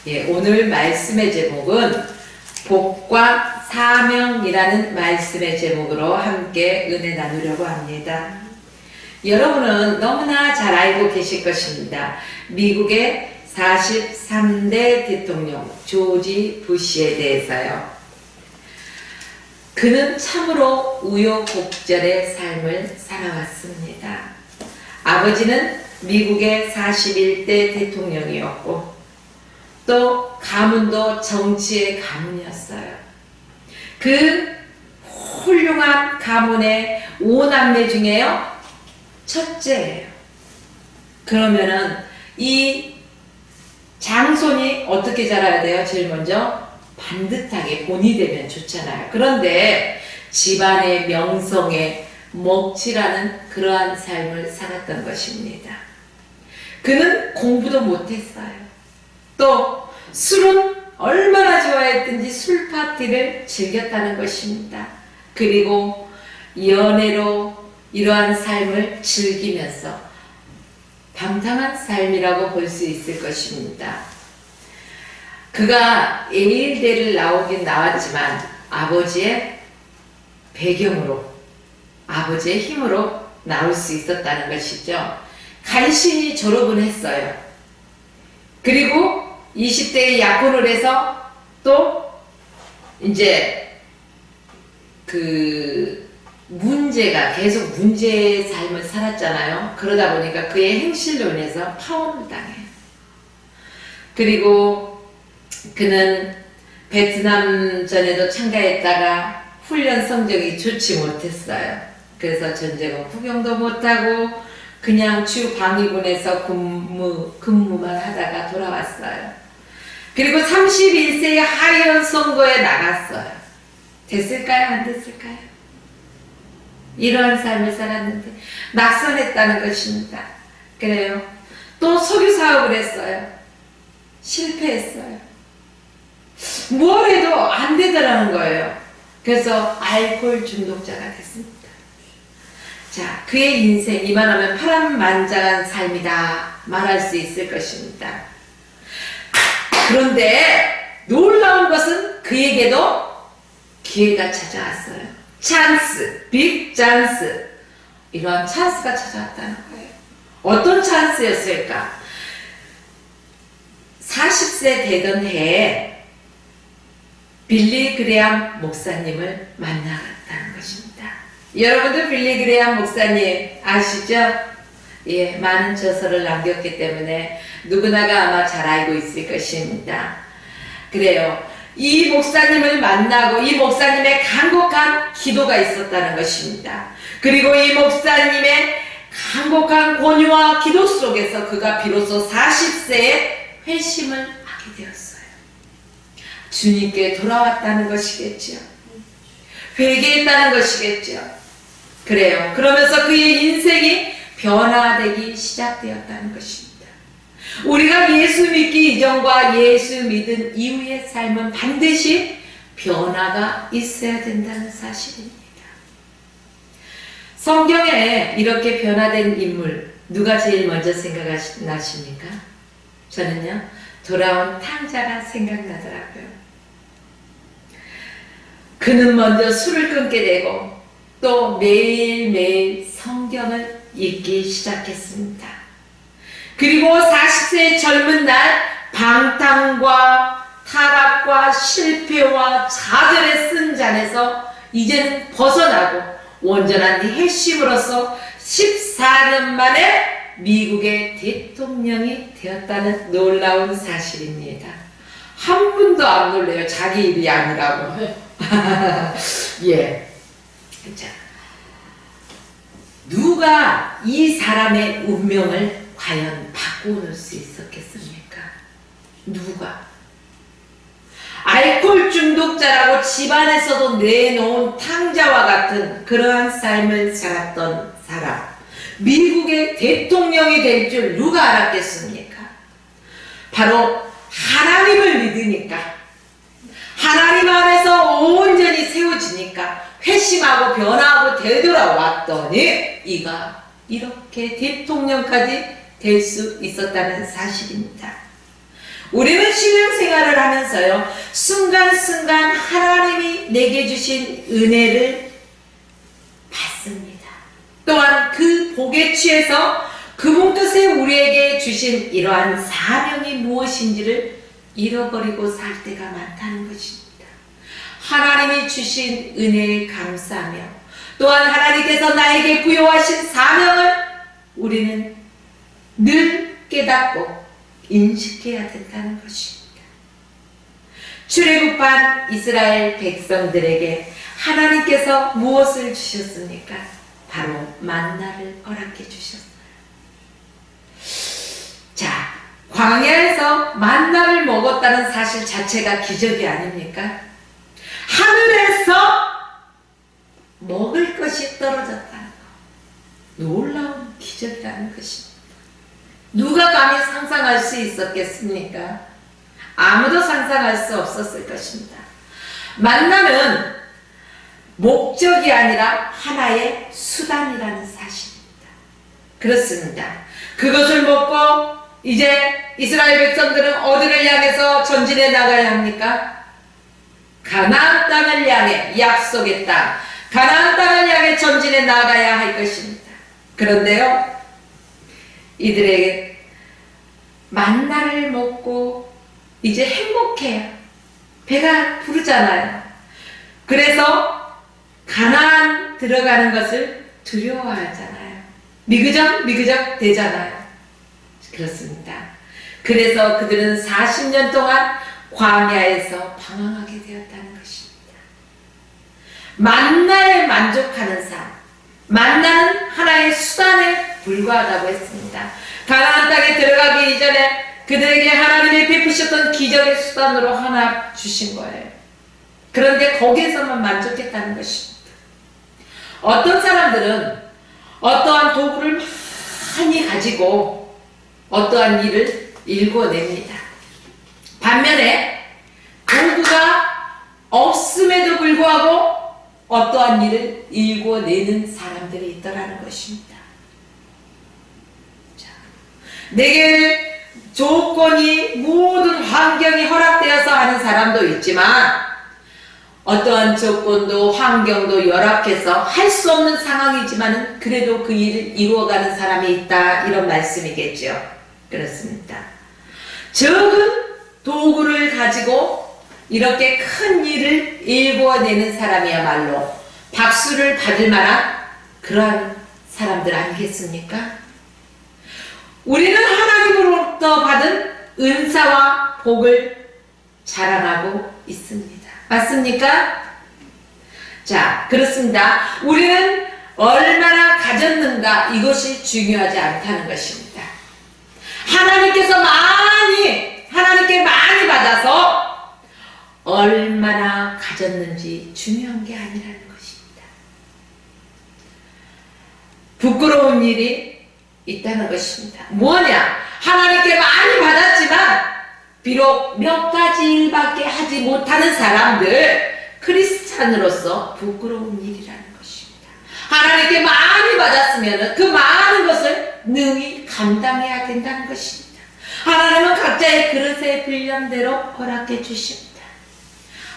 예, 오늘 말씀의 제목은 복과 사명이라는 말씀의 제목으로 함께 은혜 나누려고 합니다. 여러분은 너무나 잘 알고 계실 것입니다. 미국의 43대 대통령 조지 부시에 대해서요. 그는 참으로 우여곡절의 삶을 살아왔습니다. 아버지는 미국의 41대 대통령이었고 또 가문도 정치의 가문이었어요. 그 훌륭한 가문의 5남매 중에요 첫째예요. 그러면은 이 장손이 어떻게 자라야 돼요? 제일 먼저 반듯하게 본이 되면 좋잖아요. 그런데 집안의 명성에 먹칠하는 그러한 삶을 살았던 것입니다. 그는 공부도 못했어요. 또 술은 얼마나 좋아했든지 술 파티를 즐겼다는 것입니다. 그리고 연애로 이러한 삶을 즐기면서 방탕한 삶이라고 볼 수 있을 것입니다. 그가 예일대를 나오긴 나왔지만 아버지의 배경으로, 아버지의 힘으로 나올 수 있었다는 것이죠. 간신히 졸업은 했어요. 그리고 20대에 약혼을 해서 또 이제 그 문제가 계속 문제의 삶을 살았잖아요. 그러다 보니까 그의 행실로 인해서 파혼을 당해요. 그리고 그는 베트남전에도 참가했다가 훈련 성적이 좋지 못했어요. 그래서 전쟁은 구경도 못하고 그냥 주 방위군에서 근무만 하다가 돌아왔어요. 그리고 31세에 하이언 선거에 나갔어요. 됐을까요? 안 됐을까요? 이러한 삶을 살았는데 낙선했다는 것입니다. 그래요. 또 석유 사업을 했어요. 실패했어요. 뭘 해도 안 되더라는 거예요. 그래서 알코올 중독자가 됐습니다. 자, 그의 인생 이만하면 파란만장한 삶이다 말할 수 있을 것입니다. 그런데 놀라운 것은 그에게도 기회가 찾아왔어요. 찬스, 빅 찬스. 이러한 찬스가 찾아왔다는 거예요. 어떤 찬스였을까? 40세 되던 해에 빌리 그레암 목사님을 만나갔다는 것입니다. 여러분들 빌리 그레암 목사님 아시죠? 예, 많은 저서를 남겼기 때문에 누구나가 아마 잘 알고 있을 것입니다. 그래요. 이 목사님을 만나고 이 목사님의 간곡한 기도가 있었다는 것입니다. 그리고 이 목사님의 간곡한 권유와 기도 속에서 그가 비로소 40세에 회심을 하게 되었어요. 주님께 돌아왔다는 것이겠죠. 회개했다는 것이겠죠. 그래요. 그러면서 그의 인생이 변화되기 시작되었다는 것입니다. 우리가 예수 믿기 이전과 예수 믿은 이후의 삶은 반드시 변화가 있어야 된다는 사실입니다. 성경에 이렇게 변화된 인물 누가 제일 먼저 생각나십니까? 저는요, 돌아온 탕자가 생각나더라고요. 그는 먼저 술을 끊게 되고 또 매일매일 성경을 읽기 시작했습니다. 그리고 40세의 젊은 날 방탕과 타락과 실패와 좌절에 쓴 잔에서 이제는 벗어나고 온전한 핵심으로서 14년 만에 미국의 대통령이 되었다는 놀라운 사실입니다. 한 분도 안 놀래요. 자기 일이 아니라고. 예. 자, 누가 이 사람의 운명을 과연 바꿔놓을 수 있었겠습니까? 누가? 알코올 중독자라고 집안에서도 내놓은 탕자와 같은 그러한 삶을 살았던 사람, 미국의 대통령이 될 줄 누가 알았겠습니까? 바로 하나님을 믿으니까, 하나님 안에서 온전히 세워지니까 회심하고 변화하고 되돌아왔더니 이가 이렇게 대통령까지 될 수 있었다는 사실입니다. 우리는 신앙생활을 하면서요, 순간순간 하나님이 내게 주신 은혜를 받습니다. 또한 그 복에 취해서 그분 뜻에 우리에게 주신 이러한 사명이 무엇인지를 잃어버리고 살 때가 많다는 것입니다. 하나님이 주신 은혜에 감사하며 또한 하나님께서 나에게 부여하신 사명을 우리는 늘 깨닫고 인식해야 된다는 것입니다. 출애굽한 이스라엘 백성들에게 하나님께서 무엇을 주셨습니까? 바로 만나를 허락해 주셨어요. 자, 광야에서 만나를 먹었다는 사실 자체가 기적이 아닙니까? 하늘에서 먹을 것이 떨어졌다는 것, 놀라운 기적이라는 것입니다. 누가 감히 상상할 수 있었겠습니까? 아무도 상상할 수 없었을 것입니다. 만나는 목적이 아니라 하나의 수단이라는 사실입니다. 그렇습니다. 그것을 먹고 이제 이스라엘 백성들은 어디를 향해서 전진해 나가야 합니까? 가나안 땅을 향해, 약속의 땅, 가나안 땅을 향해 전진해 나가야 할 것입니다. 그런데요, 이들에게 만나를 먹고 이제 행복해요. 배가 부르잖아요. 그래서 가나안 들어가는 것을 두려워하잖아요. 미그적 되잖아요. 그렇습니다. 그래서 그들은 40년 동안 광야에서 방황하게 되었다는 것입니다. 만나에 만족하는 삶, 만나는 하나의 수단에 불과하다고 했습니다. 가나안 땅에 들어가기 이전에 그들에게 하나님이 베푸셨던 기적의 수단으로 하나 주신 거예요. 그런데 거기에서만 만족했다는 것입니다. 어떤 사람들은 어떠한 도구를 많이 가지고 어떠한 일을 일궈냅니다. 반면에 도구가 없음에도 불구하고 어떠한 일을 일궈내는 사람들이 있더라는 것입니다. 자, 내게 조건이 모든 환경이 허락되어서 하는 사람도 있지만 어떠한 조건도 환경도 열악해서 할 수 없는 상황이지만 그래도 그 일을 이루어가는 사람이 있다, 이런 말씀이겠죠. 그렇습니다. 적은 도구를 가지고 이렇게 큰 일을 일궈내는 사람이야말로 박수를 받을 만한 그러한 사람들 아니겠습니까? 우리는 하나님으로부터 받은 은사와 복을 자랑하고 있습니다. 맞습니까? 자, 그렇습니다. 우리는 얼마나 가졌는가, 이것이 중요하지 않다는 것입니다. 하나님께 많이 받아서 얼마나 가졌는지 중요한 게 아니라는 것입니다. 부끄러운 일이 있다는 것입니다. 뭐냐? 하나님께 많이 받았지만 비록 몇 가지 일밖에 하지 못하는 사람들, 크리스찬으로서 부끄러운 일이라는 것입니다. 하나님께 많이 받았으면 그 많은 것을 능히 감당해야 된다는 것입니다. 하나님은 각자의 그릇의 분량대로 허락해 주십니다.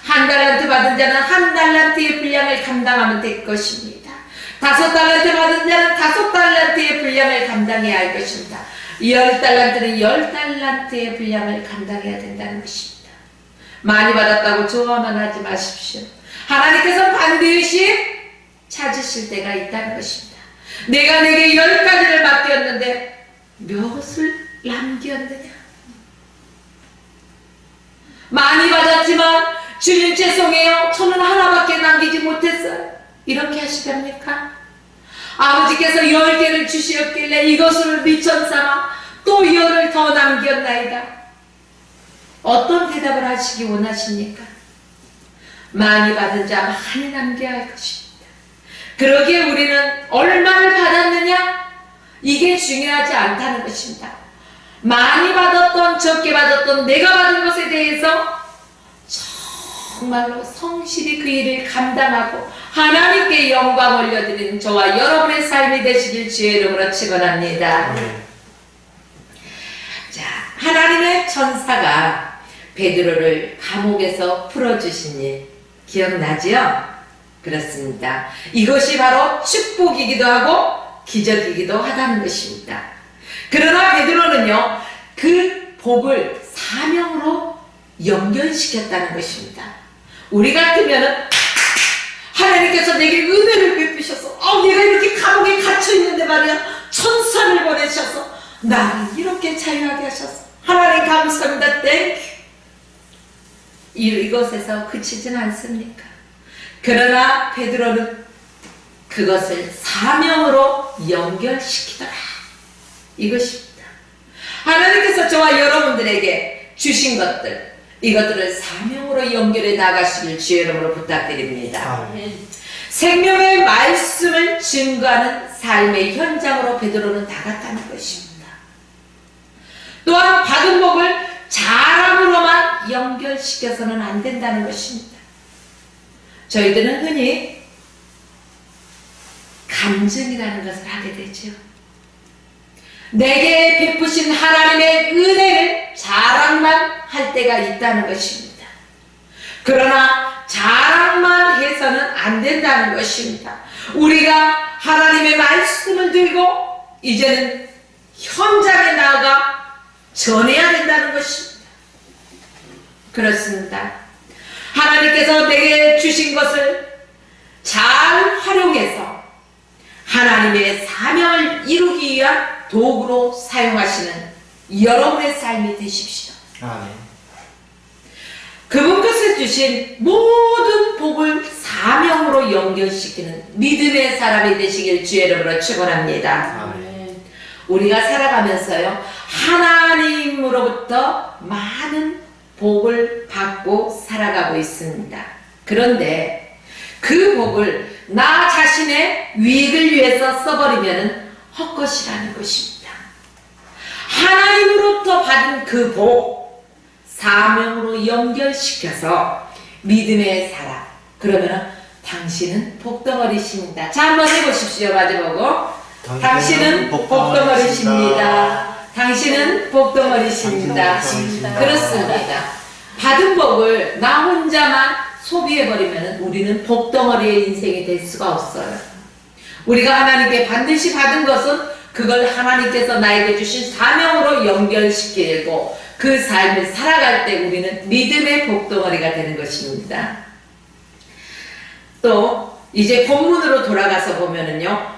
1달란트 받은 자는 1달란트의 분량을 감당하면 될 것입니다. 5달란트 받은 자는 5달란트의 분량을 감당해야 할 것입니다. 10달란트는 10달란트의 분량을 감당해야 된다는 것입니다. 많이 받았다고 조언만 하지 마십시오. 하나님께서 반드시 찾으실 때가 있다는 것입니다. 내가 내게 10가지를 맡겼는데 몇을 남겼느냐? 많이 받았지만 주님 죄송해요, 저는 하나밖에 남기지 못했어요, 이렇게 하시렵니까? 아버지께서 10개를 주시었길래 이것을 미천 삼아 또 10을 더 남겼나이다. 어떤 대답을 하시기 원하십니까? 많이 받은 자 많이 남겨야 할 것입니다. 그러기에 우리는 얼마를 받았느냐? 이게 중요하지 않다는 것입니다. 많이 받았던 적게 받았던 내가 받은 것에 대해서 정말로 성실히 그 일을 감당하고 하나님께 영광 올려드리는 저와 여러분의 삶이 되시길 주의 이름으로 축원합니다. 자, 하나님의 천사가 베드로를 감옥에서 풀어주신 일 기억나지요? 그렇습니다. 이것이 바로 축복이기도 하고 기적이기도 하다는 것입니다. 그러나 베드로는요, 그 복을 사명으로 연결시켰다는 것입니다. 우리 같으면은 하나님께서 내게 은혜를 베푸셔서 내가 이렇게 감옥에 갇혀있는데 말이야 천사를 보내셔서 나를 이렇게 자유하게 하셔서 하나님 감사합니다. 땡큐. 이것에서 그치진 않습니까? 그러나 베드로는 그것을 사명으로 연결시키더라. 이것입니다. 하나님께서 저와 여러분들에게 주신 것들, 이것들을 사명으로 연결해 나가시길 주의 이름으로 부탁드립니다. 생명의 말씀을 증거하는 삶의 현장으로 베드로는 나갔다는 것입니다. 또한 받은 복을 자랑으로만 연결시켜서는 안 된다는 것입니다. 저희들은 흔히 간증이라는 것을 하게 되죠. 내게 베푸신 하나님의 은혜를 자랑만 할 때가 있다는 것입니다. 그러나 자랑만 해서는 안 된다는 것입니다. 우리가 하나님의 말씀을 들고 이제는 현장에 나아가 전해야 된다는 것입니다. 그렇습니다. 하나님께서 내게 주신 것을 잘 활용해서 하나님의 사명을 이루기 위한 도구로 사용하시는 여러분의 삶이 되십시오. 그분께서 주신 모든 복을 사명으로 연결시키는 믿음의 사람이 되시길 주의 이름으로 축원합니다. 우리가 살아가면서요, 하나님으로부터 많은 복을 받고 살아가고 있습니다. 그런데 그 복을 나 자신의 유익을 위해서 써버리면 헛것이라는 것입니다. 하나님으로부터 받은 그 복, 사명으로 연결시켜서 믿음의 사람, 그러면 당신은 복덩어리십니다. 자, 한번 해보십시오. 마주보고 당신은 복덩어리십니다. 당신은 복덩어리십니다. 그렇습니다. 받은 복을 나 혼자만 소비해버리면 우리는 복덩어리의 인생이 될 수가 없어요. 우리가 하나님께 반드시 받은 것은 그걸 하나님께서 나에게 주신 사명으로 연결시키고 그 삶을 살아갈 때 우리는 믿음의 복덩어리가 되는 것입니다. 또 이제 본문으로 돌아가서 보면은요,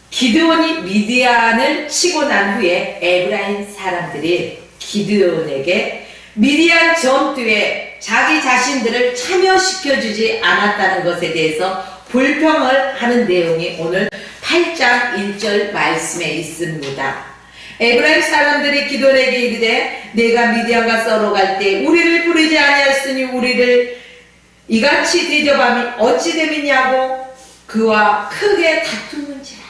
기드온이 미디안을 치고 난 후에 에브라임 사람들이 기드온에게 미디안 전투에 자기 자신들을 참여시켜주지 않았다는 것에 대해서 불평을 하는 내용이 오늘 8장 1절 말씀에 있습니다. 에브라임 사람들이 기드온에게 이르되 내가 미디안과 싸우러 갈 때 우리를 부르지 아니하였으니 우리를 이같이 대접함이 어찌 됨이냐고 그와 크게 다투는지라.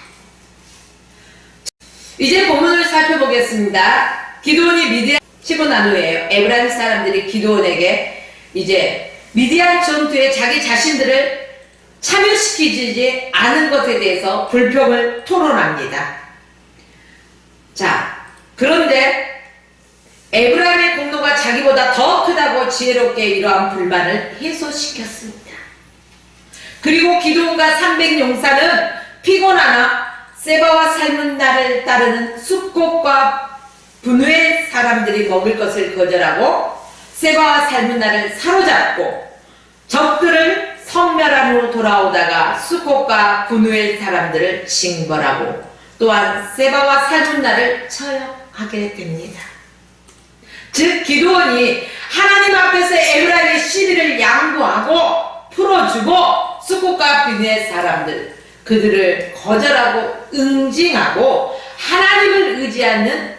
이제 본문을 살펴보겠습니다. 기드온이 미디안 치고 난 후에 에브라임 사람들이 기드온에게 이제 미디안 전투에 자기 자신들을 참여시키지 않은 것에 대해서 불평을 토론합니다. 자, 그런데 에브라임의 공로가 자기보다 더 크다고 지혜롭게 이러한 불만을 해소시켰습니다. 그리고 기드온과 300용사는 피곤하나 세바와 살문나를 따르는 숫곳과 분후의 사람들이 먹을 것을 거절하고 세바와 살문나를 사로잡고 적들을 성멸함으로 돌아오다가 숫곳과 분후의 사람들을 징벌하고 또한 세바와 살문나를 처형하게 됩니다. 즉 기드온이 하나님 앞에서 에브라임의 시비를 양보하고 풀어주고 숫곳과 분후의 사람들 그들을 거절하고 응징하고 하나님을 의지하는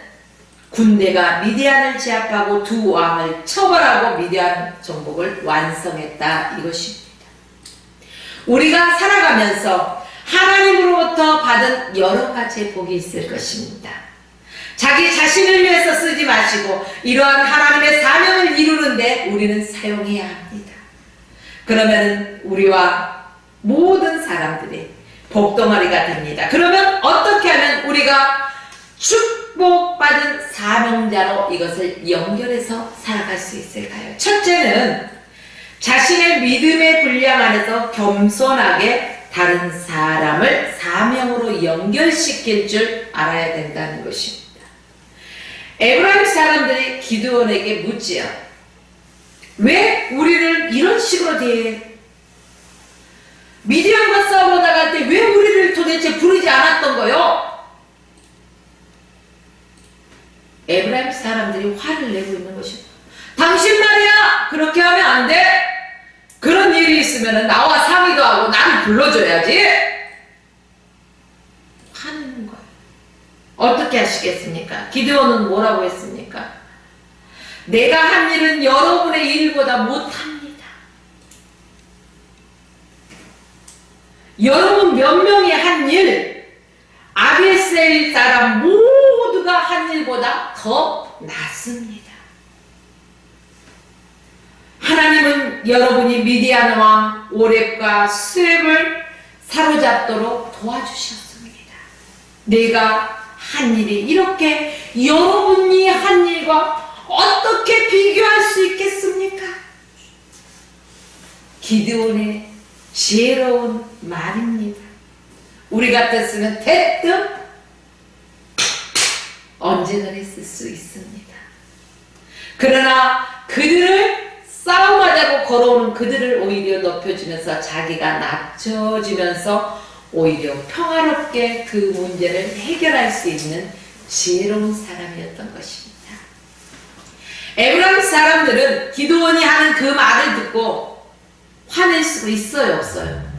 군대가 미디안을 제압하고 두 왕을 처벌하고 미디안 정복을 완성했다 이것입니다. 우리가 살아가면서 하나님으로부터 받은 여러 가지의 복이 있을 것입니다. 자기 자신을 위해서 쓰지 마시고 이러한 하나님의 사명을 이루는데 우리는 사용해야 합니다. 그러면 우리와 모든 사람들이 복덩어리가 됩니다. 그러면 어떻게 하면 우리가 축복받은 사명자로 이것을 연결해서 살아갈 수 있을까요? 첫째는 자신의 믿음의 분량 안에서 겸손하게 다른 사람을 사명으로 연결시킬 줄 알아야 된다는 것입니다. 에브라임 사람들이 기드온에게 묻지요. 왜 우리를 이런 식으로 대해? 미디안과 싸우러 나갈 때 왜 우리를 도대체 부르지 않았던 거요? 에브라임 사람들이 화를 내고 있는 것입니다. 당신 말이야! 그렇게 하면 안 돼! 그런 일이 있으면 나와 상의도 하고 나를 불러줘야지! 하는 거예요. 어떻게 하시겠습니까? 기드온은 뭐라고 했습니까? 내가 한 일은 여러분의 일보다 못합니다. 여러분 몇 명이 한 일, 아비에셀 사람 모두가 한 일보다 더 낫습니다. 하나님은 여러분이 미디안 왕 오렙과 수렙을 사로잡도록 도와주셨습니다. 내가 한 일이 이렇게 여러분이 한 일과 어떻게 비교할 수 있겠습니까? 기드온의 지혜로운 말입니다. 우리 같았으면 대뜸 언제나 했을 수 있습니다. 그러나 그들을 싸움하자고 걸어오는 그들을 오히려 높여주면서 자기가 낮춰지면서 오히려 평화롭게 그 문제를 해결할 수 있는 지혜로운 사람이었던 것입니다. 에브라임 사람들은 기드온이 하는 그 말을 듣고 화낼 수 있어요, 없어요?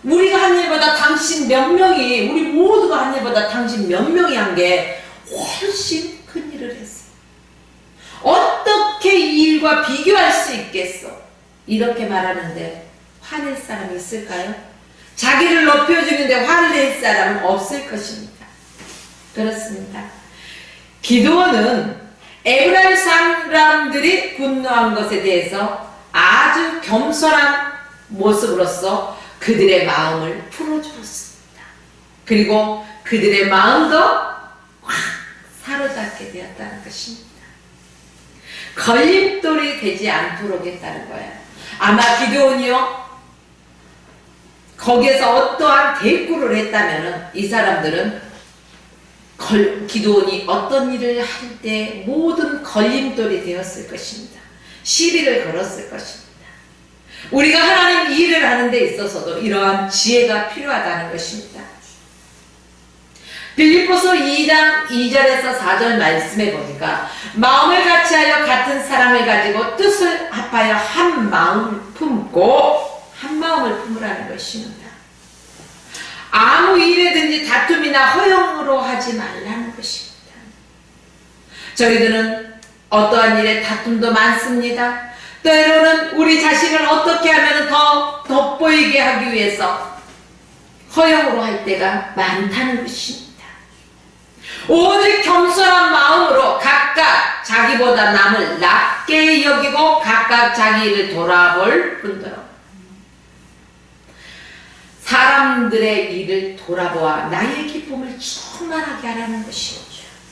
우리가 한 일보다 당신 몇 명이, 우리 모두가 한 일보다 당신 몇 명이 한 게 훨씬 큰 일을 했어. 어떻게 이 일과 비교할 수 있겠어? 이렇게 말하는데 화낼 사람이 있을까요? 자기를 높여주는데 화를 낼 사람은 없을 것입니다. 그렇습니다. 기드온은 에브라임 사람들이 분노한 것에 대해서 아주 겸손한 모습으로서 그들의 마음을 풀어주었습니다. 그리고 그들의 마음도 확 사로잡게 되었다는 것입니다. 걸림돌이 되지 않도록 했다는 거예요. 아마 기드온이요, 거기에서 어떠한 대꾸를 했다면 이 사람들은 기드온이 어떤 일을 할 때 모든 걸림돌이 되었을 것입니다. 시비를 걸었을 것입니다. 우리가 하나님 일을 하는 데 있어서도 이러한 지혜가 필요하다는 것입니다. 빌립보서 2장 2절에서 4절 말씀해 보니까 마음을 같이하여 같은 사랑을 가지고 뜻을 합하여 한 마음을 품고 한 마음을 품으라는 것입니다. 아무 일에든지 다툼이나 허용으로 하지 말라는 것입니다. 저희들은 어떠한 일에 다툼도 많습니다. 때로는 우리 자신을 어떻게 하면 더 돋보이게 하기 위해서 허용으로 할 때가 많다는 것입니다. 오직 겸손한 마음으로 각각 자기보다 남을 낮게 여기고 각각 자기 일을 돌아볼 뿐더러 사람들의 일을 돌아보아 나의 기쁨을 충만하게 하라는 것이죠.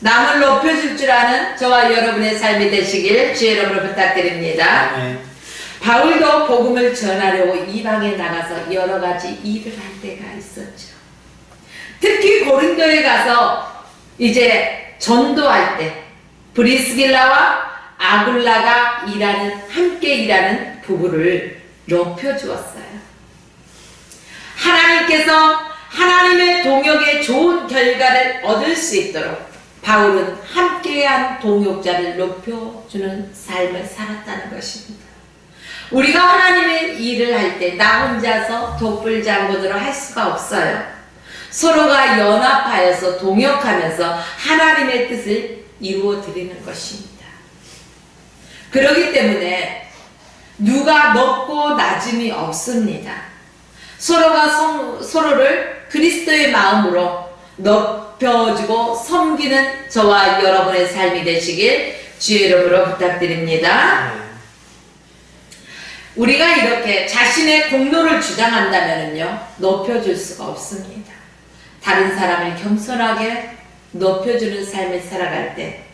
남을 높여줄 줄 아는 저와 여러분의 삶이 되시길 주의 이름으로 부탁드립니다. 네. 바울도 복음을 전하려고 이방에 나가서 여러 가지 일을 할 때가 있었죠. 특히 고린도에 가서 이제 전도할 때 브리스길라와 아굴라가 함께 일하는 부부를 높여주었어요. 하나님께서 하나님의 동역에 좋은 결과를 얻을 수 있도록 바울은 함께한 동역자를 높여주는 삶을 살았다는 것입니다. 우리가 하나님의 일을 할 때 나 혼자서 독불장군으로 할 수가 없어요. 서로가 연합하여서 동역하면서 하나님의 뜻을 이루어 드리는 것입니다. 그렇기 때문에 누가 높고 낮음이 없습니다. 서로가 서로를 그리스도의 마음으로 높여주고 섬기는 저와 여러분의 삶이 되시길 주의 이름으로 부탁드립니다. 우리가 이렇게 자신의 공로를 주장한다면요 높여줄 수가 없습니다. 다른 사람을 겸손하게 높여주는 삶을 살아갈 때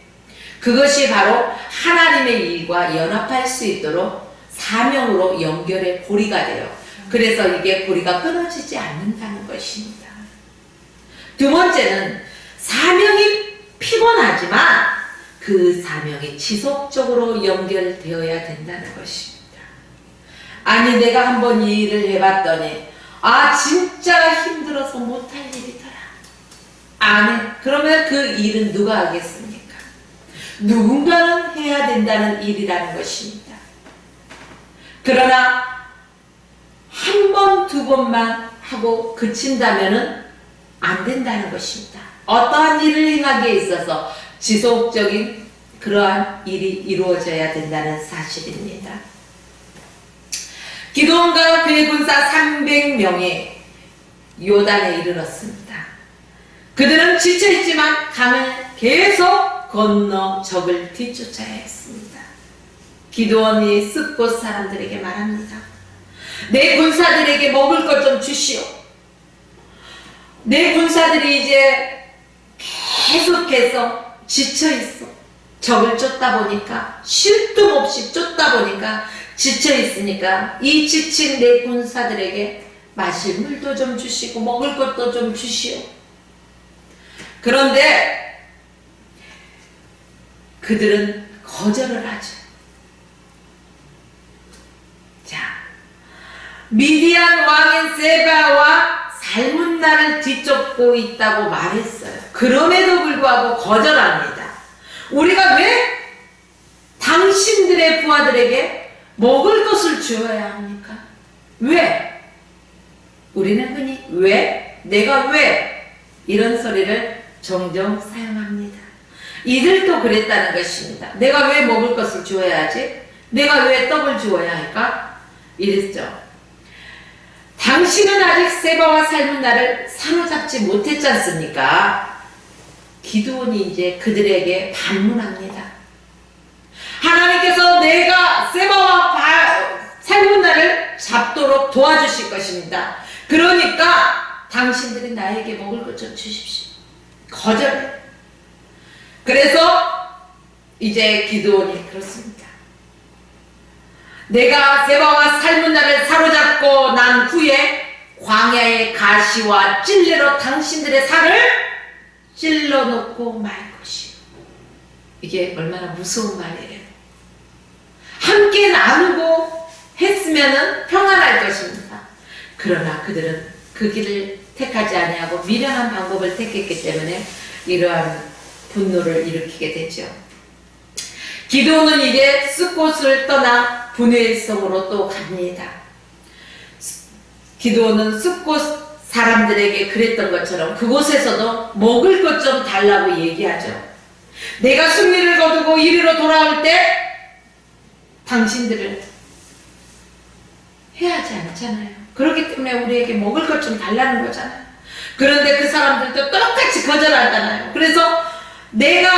그것이 바로 하나님의 일과 연합할 수 있도록 사명으로 연결의 고리가 돼요. 그래서 이게 고리가 끊어지지 않는다는 것입니다. 두 번째는 사명이 피곤하지만 그 사명이 지속적으로 연결되어야 된다는 것입니다. 아니 내가 한번 이 일을 해봤더니 진짜 힘들어서 못할 일이더라. 아니 그러면 그 일은 누가 하겠습니까? 누군가는 해야 된다는 일이라는 것입니다. 그러나 한 번, 두 번만 하고 그친다면은 안 된다는 것입니다. 어떠한 일을 행하기에 있어서 지속적인 그러한 일이 이루어져야 된다는 사실입니다. 기드온과 그의 군사 300명이 요단에 이르렀습니다. 그들은 지쳐있지만 강을 계속 건너 적을 뒤쫓아야 했습니다. 기드온이 숫곳 사람들에게 말합니다. 내 군사들에게 먹을 것 좀 주시오. 내 군사들이 이제 계속해서 지쳐있어. 적을 쫓다 보니까 쉴 틈 없이 쫓다 보니까 지쳐있으니까 이 지친 내 군사들에게 마실 물도 좀 주시고 먹을 것도 좀 주시오. 그런데 그들은 거절을 하죠. 자, 미디안 왕인 세바와 살문나를 뒤쫓고 있다고 말했어요. 그럼에도 불구하고 거절합니다. 우리가 왜 당신들의 부하들에게 먹을 것을 주어야 합니까? 왜? 우리는 흔히 왜? 내가 왜? 이런 소리를 종종 사용합니다. 이들도 그랬다는 것입니다. 내가 왜 먹을 것을 주어야 하지? 내가 왜 떡을 주어야 할까? 이랬죠. 당신은 아직 세바와 살문나를 사로잡지 못했지 않습니까? 기드온이 이제 그들에게 반문합니다. 하나님께서 내가 세바와 살문나를 잡도록 도와주실 것입니다. 그러니까 당신들이 나에게 먹을 것 좀 주십시오. 거절해. 그래서 이제 기드온이 그렇습니다. 내가 세바와 살문나를 사로잡고 난 후에 광야의 가시와 찔레로 당신들의 살을 찔러놓고 말 것이요. 이게 얼마나 무서운 말이에요. 함께 나누고 했으면 평안할 것입니다. 그러나 그들은 그 길을 택하지 아니하고 미련한 방법을 택했기 때문에 이러한 분노를 일으키게 되죠. 기드온은 이제 숫곳을 떠나 분회의 성으로 또 갑니다. 기드온은 숫곳 사람들에게 그랬던 것처럼 그곳에서도 먹을 것 좀 달라고 얘기하죠. 내가 승리를 거두고 이리로 돌아올 때 당신들을 해야 하지 않잖아요. 그렇기 때문에 우리에게 먹을 것 좀 달라는 거잖아요. 그런데 그 사람들도 똑같이 거절하잖아요. 그래서 내가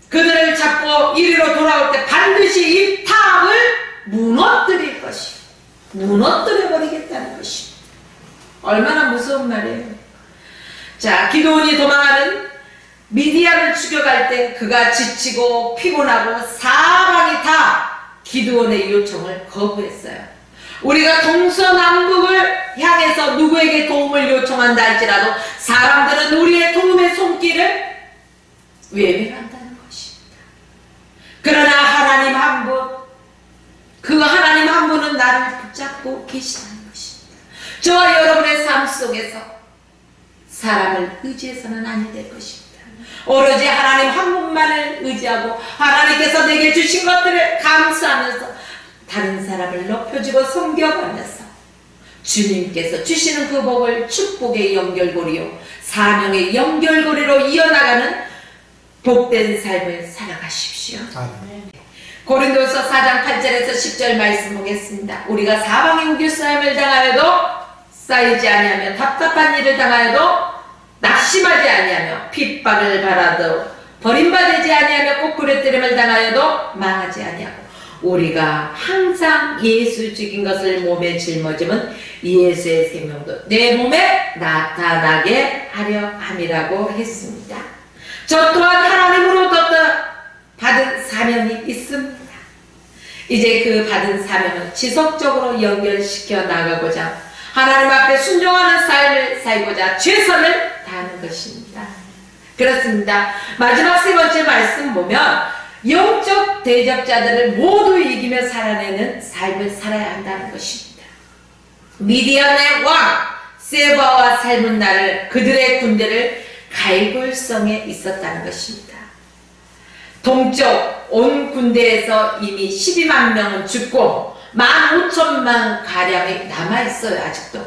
그들을 잡고 이리로 돌아올 때 반드시 이 탑을 무너뜨릴 것이, 무너뜨려 버리겠다는 것이 얼마나 무서운 말이에요. 자, 기드온이 도망하는 미디안을 추격할 때 그가 지치고 피곤하고 사방이 다 기드온의 요청을 거부했어요. 우리가 동서남북을 향해서 누구에게 도움을 요청한다 할지라도 사람들은 우리의 도움의 손길을 외면한다는 것입니다. 그러나 하나님 한 분, 그 하나님 한 분은 나를 붙잡고 계시다는 것입니다. 저와 여러분의 삶 속에서 사람을 의지해서는 아니 될 것입니다. 오로지 하나님 한 분만을 의지하고 하나님께서 내게 주신 것들을 감사하면서 다른 사람을 높여주고 섬겨가면서 주님께서 주시는 그 복을 축복의 연결고리요 사명의 연결고리로 이어나가는 복된 삶을 살아가십시오. 아멘. 고린도서 4장 8절에서 10절 말씀 보겠습니다. 우리가 사방의 우겨싸임을 당하여도 쌓이지 아니하며 답답한 일을 당하여도 낙심하지 아니하며 핍박을 받아도 버림받지 아니하며 꼬꾸레뜨림을 당하여도 망하지 아니하고 우리가 항상 예수적인 것을 몸에 짊어지면 예수의 생명도 내 몸에 나타나게 하려 함이라고 했습니다. 저 또한 하나님으로부터 받은 사명이 있습니다. 이제 그 받은 사명을 지속적으로 연결시켜 나가고자 하나님 앞에 순종하는 삶을 살고자 최선을 다하는 것입니다. 그렇습니다. 마지막 세 번째 말씀 보면 영적 대적자들을 모두 이기며 살아내는 삶을 살아야 한다는 것입니다. 미디안의 왕 세바와 삶은 나를 그들의 군대를 갈골성에 있었다는 것입니다. 동쪽 온 군대에서 이미 12만 명은 죽고 15,000만 가량이 남아있어요. 아직도.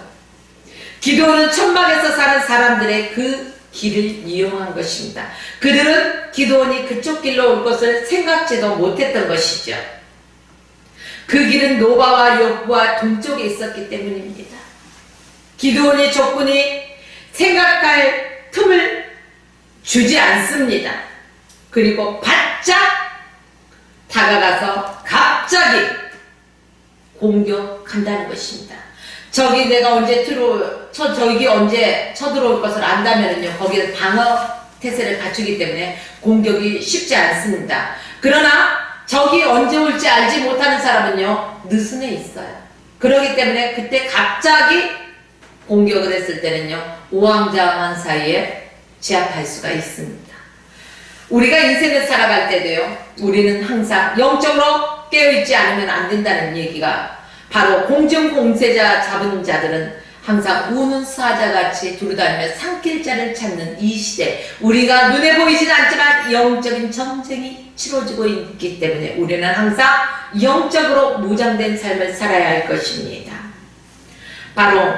기도는 천막에서 사는 사람들의 그 길을 이용한 것입니다. 그들은 기도원이 그쪽 길로 올 것을 생각지도 못했던 것이죠. 그 길은 노바와 욥과 동쪽에 있었기 때문입니다. 기도원의 적군이 생각할 틈을 주지 않습니다. 그리고 바짝 다가가서 갑자기 공격한다는 것입니다. 적이 내가 언제 적이 언제 쳐들어올 것을 안다면요, 거기에 방어 태세를 갖추기 때문에 공격이 쉽지 않습니다. 그러나 적이 언제 올지 알지 못하는 사람은요, 느슨해 있어요. 그렇기 때문에 그때 갑자기 공격을 했을 때는요, 우왕좌왕한 사이에 제압할 수가 있습니다. 우리가 인생을 살아갈 때도요, 우리는 항상 영적으로 깨어있지 않으면 안 된다는 얘기가 바로 공정공세자 잡은 자들은 항상 우는 사자같이 두루다니며 산길자를 찾는 이 시대, 우리가 눈에 보이진 않지만 영적인 전쟁이 치러지고 있기 때문에 우리는 항상 영적으로 무장된 삶을 살아야 할 것입니다. 바로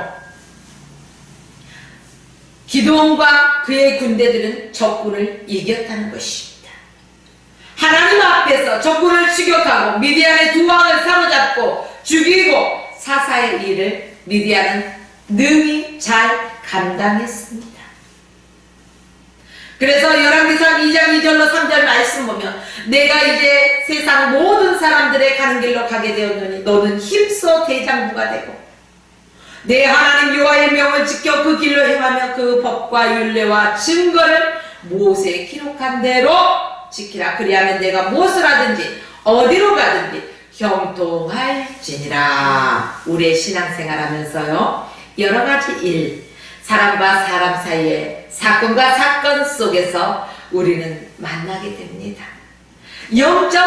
기드온과 그의 군대들은 적군을 이겼다는 것입니다. 하나님 앞에서 적군을 추격하고 미디안의 두 왕을 사로잡고 죽이고 사사의 일을 미디안은 능히 잘 감당했습니다. 그래서 열왕기상 2장 2절로 3절 말씀 보면 내가 이제 세상 모든 사람들의 가는 길로 가게 되었노니 너는 힘써 대장부가 되고 내 하나님 여호와의 명을 지켜 그 길로 행하며 그 법과 율례와 증거를 모세에 기록한 대로 지키라. 그리하면 내가 무엇을 하든지 어디로 가든지 형통할지니라. 우리의 신앙생활 하면서요, 여러가지 일, 사람과 사람 사이에 사건과 사건 속에서 우리는 만나게 됩니다. 영적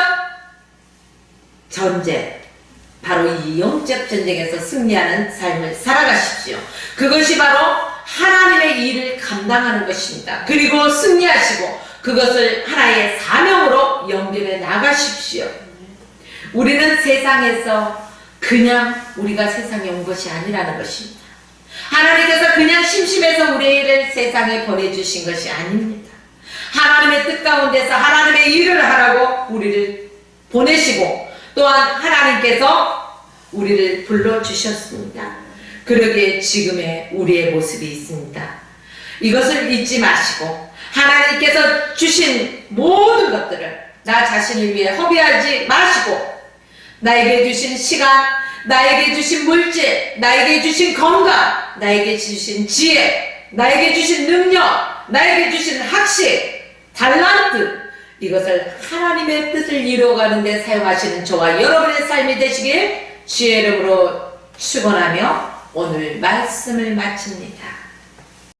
전쟁, 바로 이 영적 전쟁에서 승리하는 삶을 살아가십시오. 그것이 바로 하나님의 일을 감당하는 것입니다. 그리고 승리하시고 그것을 하나의 사명으로 연결해 나가십시오. 우리는 세상에서 그냥 우리가 세상에 온 것이 아니라는 것입니다. 하나님께서 그냥 심심해서 우리를 세상에 보내주신 것이 아닙니다. 하나님의 뜻 가운데서 하나님의 일을 하라고 우리를 보내시고 또한 하나님께서 우리를 불러주셨습니다. 그러기에 지금의 우리의 모습이 있습니다. 이것을 잊지 마시고 하나님께서 주신 모든 것들을 나 자신을 위해 허비하지 마시고 나에게 주신 시간, 나에게 주신 물질, 나에게 주신 건강, 나에게 주신 지혜, 나에게 주신 능력, 나에게 주신 학식, 달란트, 이것을 하나님의 뜻을 이루어가는 데 사용하시는 저와 여러분의 삶이 되시길 주의 이름으로 축원하며 오늘 말씀을 마칩니다.